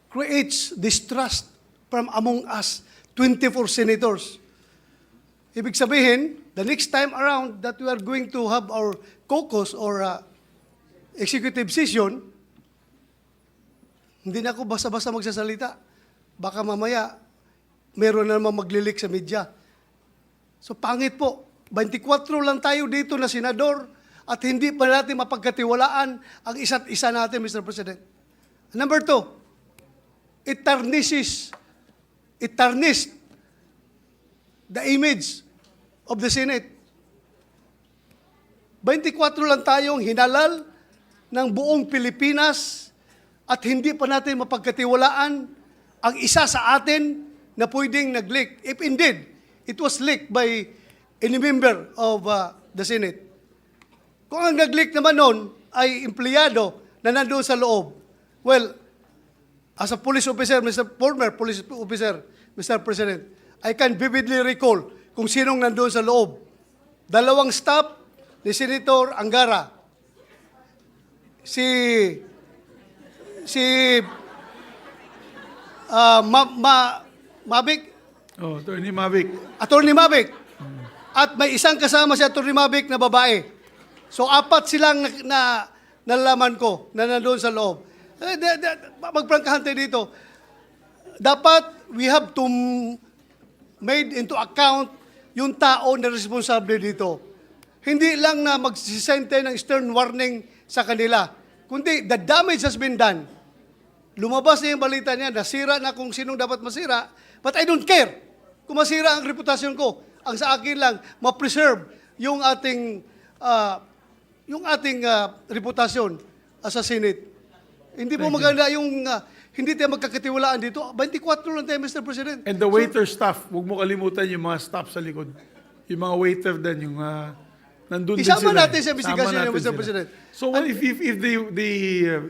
creates distrust from among us 24 senators. Ibig sabihin, the next time around that we are going to have our caucus or executive session, hindi na ako basta-basta magsasalita. Baka mamaya, meron na naman maglilik sa media. So pangit po. 24 lang tayo dito na senador at hindi pa natin mapagkatiwalaan ang isa't-isa natin, Mr. President. Number 2, it tarnished the image of the Senate. 24 lang tayong hinalal ng buong Pilipinas at hindi pa natin mapagkatiwalaan ang isa sa atin na pwedeng nag-leak. If indeed, it was leaked by any member of the Senate. Kung ang nag-leak naman noon ay empleyado na nandoon sa loob, well, as a police officer, former police officer, Mr. President, I can vividly recall kung sinong nandoon sa loob. 2 staff ni Senator Angara. Mavic? Oh, Attorney Mavic. Attorney Mavic. At may isang kasama si Attorney Mavic na babae. So, 4 silang nalaman ko na nandoon sa loob. Magprangkahan tayo dito. Dapat we have to made into account yung tao na responsable dito. Hindi lang na magsisend tayo ng stern warning sa kanila, kundi the damage has been done. Lumabas na yung balita niya, nasira na kung sinong dapat masira, but I don't care kung masira ang reputasyon ko. Ang sa akin lang, ma-preserve yung ating reputasyon as a Senate. Hindi po maganda yung hindi tayo magkakatiwalaan dito. 24 lang tayo, Mr. President. And the waiter staff, huwag mo kalimutan yung mga staff sa likod. Yung mga waiter din, yung nandun din sila. Isama natin sa investigasyon, Mr. President. So well, if the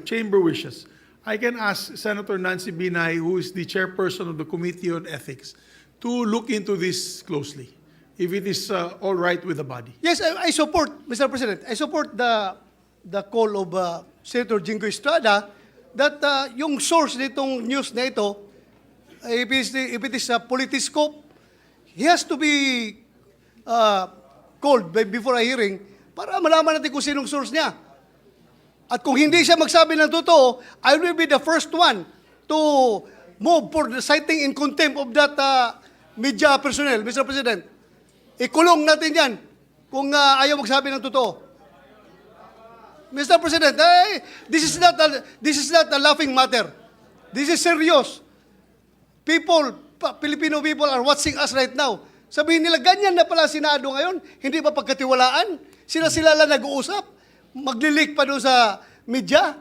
chamber wishes, I can ask Senator Nancy Binay, who is the chairperson of the Committee on Ethics, to look into this closely, if it is all right with the body. Yes, I support, Mr. President, I support the call of Senator Jingo Estrada that yung source nitong news na ito, if it is a politiscope, he has to be called before a hearing para malaman natin kung sinong source niya. At kung hindi siya magsabi ng totoo, I will be the first one to move for the citing in contempt of that media personnel, Mr. President. Ikulong natin yan kung ayaw magsabi ng totoo. Mr. President, this is not a laughing matter. This is serious. Filipino people are watching us right now. Sabihin nila, ganyan na pala Senado ngayon, hindi pa pagkatiwalaan. Sila lang nag-uusap. Maglilik pa doon sa media.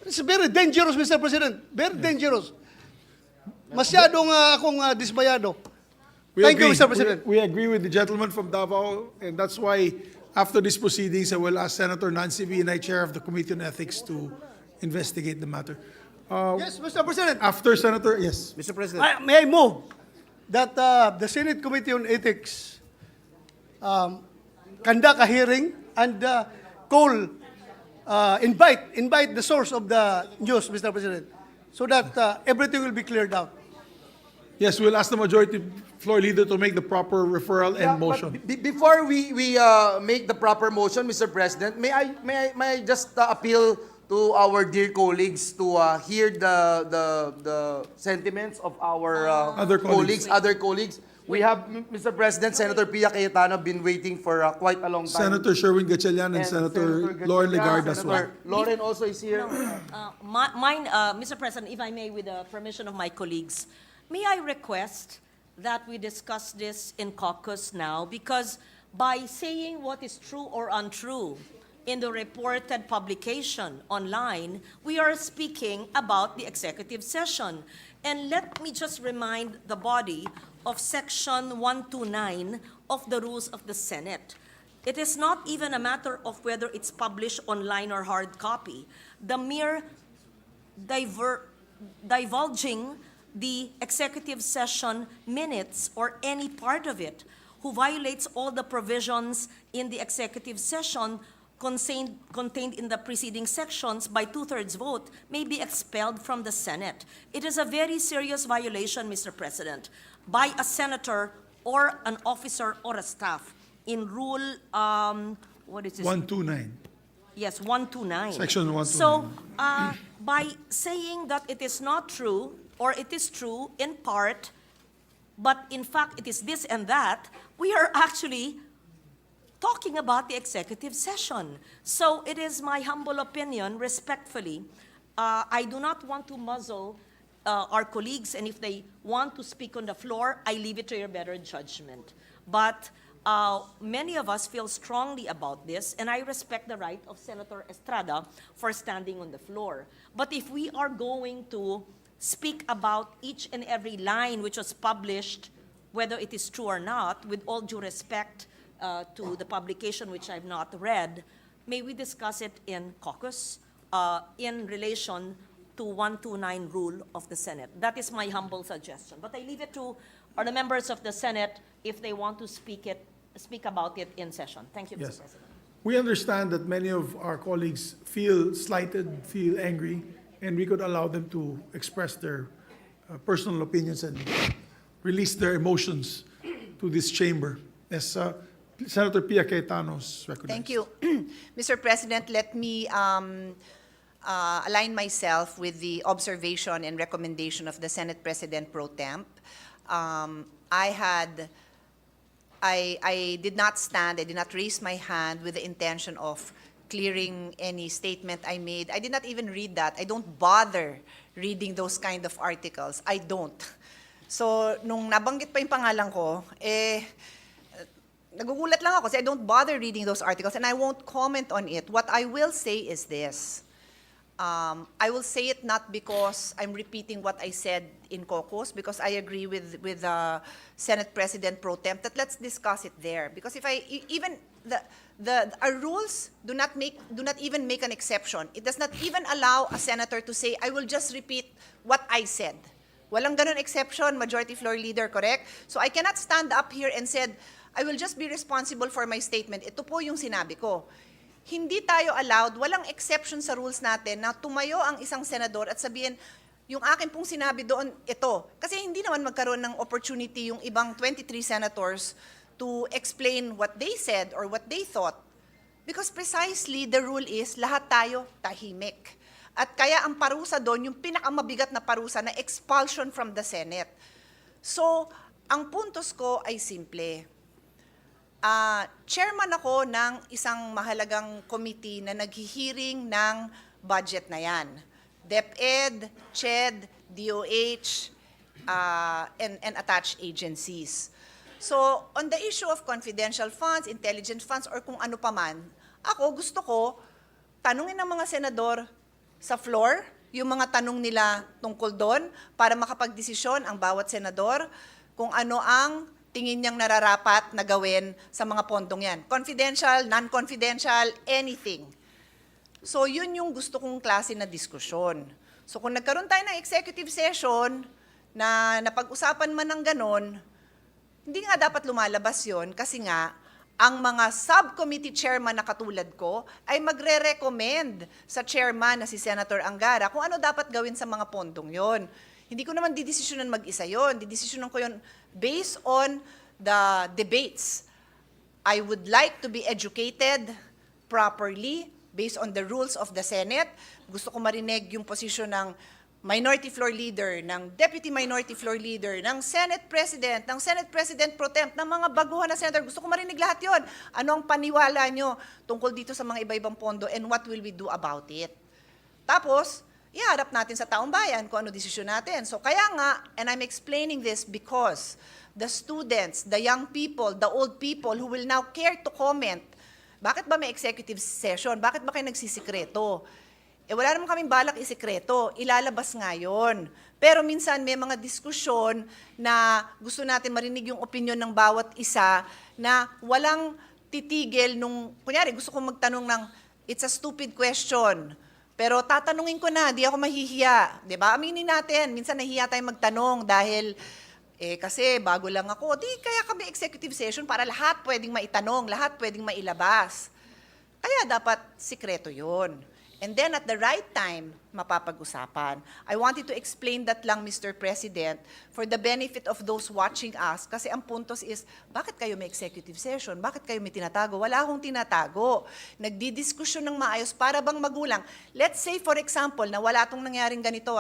It's very dangerous, Mr. President. Very dangerous. Masyadong akong dismayado. Thank you, Mr. President. We agree with the gentleman from Davao, and that's why after these proceedings, I will ask Senator Nancy Binay, Chair of the Committee on Ethics, to investigate the matter. Yes, Mr. President. After Senator, yes. Mr. President. May I move that the Senate Committee on Ethics conduct a hearing and invite the source of the news, Mr. President, so that everything will be cleared out. Yes, we'll ask the majority floor leader to make the proper referral and motion. Before we make the proper motion, Mr. President, may I just appeal to our dear colleagues to hear the sentiments of our Other colleagues. other colleagues. We have, Mr. President, Senator Pia Cayetano been waiting for quite a long time. Senator Sherwin Gatchalian and Senator Lauren Legarda as well. Senator Lauren also is here. Mr. President, if I may, with the permission of my colleagues, may I request that we discuss this in caucus now, because by saying what is true or untrue in the reported publication online, we are speaking about the executive session. And let me just remind the body of Section 129 of the Rules of the Senate. It is not even a matter of whether it's published online or hard copy. The mere divulging the executive session minutes or any part of it who violates all the provisions in the executive session contained in the preceding sections by 2/3 vote may be expelled from the Senate. It is a very serious violation, Mr. President, by a senator or an officer or a staff in Rule, what is this? 129. Yes, 129. Section 129. So, by saying that it is not true, or it is true in part, but in fact it is this and that, we are actually talking about the executive session. So it is my humble opinion, respectfully, I do not want to muzzle our colleagues, and if they want to speak on the floor, I leave it to your better judgment. But many of us feel strongly about this, and I respect the right of Senator Estrada for standing on the floor. But if we are going to speak about each and every line which was published, whether it is true or not, with all due respect to the publication which I've not read, may we discuss it in caucus in relation to 129 rule of the Senate. That is my humble suggestion. But I leave it to the members of the Senate if they want to speak about it in session. Thank you, Yes. Mr. President. We understand that many of our colleagues feel slighted, feel angry, and we could allow them to express their personal opinions and release their emotions to this chamber. As Senator Pia Cayetano's recognized. Thank you. Mr. President, let me align myself with the observation and recommendation of the Senate President Pro Temp. I did not stand, I did not raise my hand with the intention of clearing any statement I made. I did not even read that. I don't bother reading those kind of articles. I don't. So, nung nabanggit pa yung pangalan ko, nagugulat lang ako kasi I don't bother reading those articles and I won't comment on it. What I will say is this. I will say it not because I'm repeating what I said in caucus, because I agree with Senate President Pro Temp that let's discuss it there. Because if our rules do not even make an exception. It does not even allow a senator to say, I will just repeat what I said. Walang ganun exception, Majority Floor Leader, correct? So I cannot stand up here and said, I will just be responsible for my statement. Ito po yung sinabi ko. Hindi tayo allowed, walang exception sa rules natin na tumayo ang isang senador at sabihin, yung akin pong sinabi doon, ito. Kasi hindi naman magkaroon ng opportunity yung ibang 23 senators to explain what they said or what they thought. Because precisely the rule is, lahat tayo tahimik. At kaya ang parusa doon, yung pinakamabigat na parusa na expulsion from the Senate. So, ang puntos ko ay simple. Chairman ako ng isang mahalagang committee na naghihiring ng budget na yan. DepEd, CHED, DOH, and attached agencies. So, on the issue of confidential funds, intelligence funds, or kung ano pa man, ako gusto ko, tanungin ng mga senador sa floor, yung mga tanong nila tungkol doon, para makapagdesisyon ang bawat senador kung ano ang tingin niyang nararapat na gawin sa mga pondong yan. Confidential, non-confidential, anything. So, yun yung gusto kong klase na diskusyon. So, kung nagkaroon tayo ng executive session na napag-usapan man ng ganon, hindi nga dapat lumalabas yun kasi nga, ang mga subcommittee chairman na katulad ko ay magre-recommend sa chairman na si Senator Angara kung ano dapat gawin sa mga pondong yon. Hindi ko naman didesisyonan mag-isa yon. Didesisyonan ko yon based on the debates. I would like to be educated properly based on the rules of the Senate. Gusto ko marinig yung posisyon ng Minority Floor Leader, ng Deputy Minority Floor Leader, ng Senate President, ng Senate President Pro Temp, ng mga baguhan na Senator. Gusto ko marinig lahat yon. Ano ang paniwala nyo tungkol dito sa mga iba-ibang pondo and what will we do about it? Tapos, iharap natin sa taong bayan kung ano desisyon natin. So kaya nga, and I'm explaining this because the students, the young people, the old people who will now care to comment, bakit ba may executive session? Bakit ba kayo nagsisikreto? Wala naman kaming balak isikreto, ilalabas nga yun. Pero minsan may mga diskusyon na gusto natin marinig yung opinion ng bawat isa na walang titigil nung, kunyari gusto kong magtanong ng, it's a stupid question, pero tatanungin ko na, di ako mahihiya. Diba? Aminin natin, minsan nahihiya tayo magtanong dahil, kasi bago lang ako, di kaya kami executive session para lahat pwedeng maitanong, lahat pwedeng mailabas. Kaya dapat sikreto yun. And then at the right time, mapapag-usapan. I wanted to explain that lang, Mr. President, for the benefit of those watching us. Kasi ang puntos is, bakit kayo may executive session? Bakit kayo may tinatago? Wala akong tinatago. Nagdidiskusyon ng maayos para bang magulang. Let's say, for example, na wala itong nangyaring ganito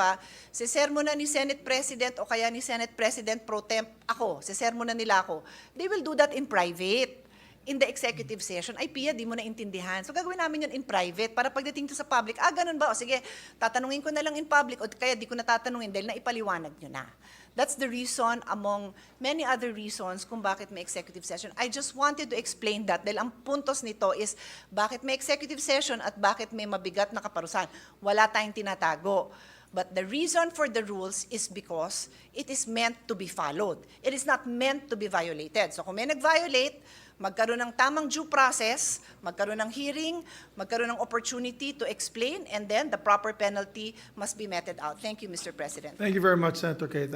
sisermo na ni Senate President o kaya ni Senate President Pro Temp ako, sisermo na nila ako. They will do that in private. In the executive session, ay Pia, di mo naintindihan. So gagawin namin yun in private para pagdating to sa public, ganun ba? O sige, tatanungin ko na lang in public o kaya di ko na tatanungin dahil naipaliwanag nyo na. That's the reason among many other reasons kung bakit may executive session. I just wanted to explain that dahil ang puntos nito is bakit may executive session at bakit may mabigat na kaparusahan. Wala tayong tinatago. But the reason for the rules is because it is meant to be followed. It is not meant to be violated. So kung may nag-violate, magkaroon ng tamang due process, magkaroon ng hearing, magkaroon ng opportunity to explain, and then the proper penalty must be meted out. Thank you, Mr. President. Thank you very much, Senator Keita.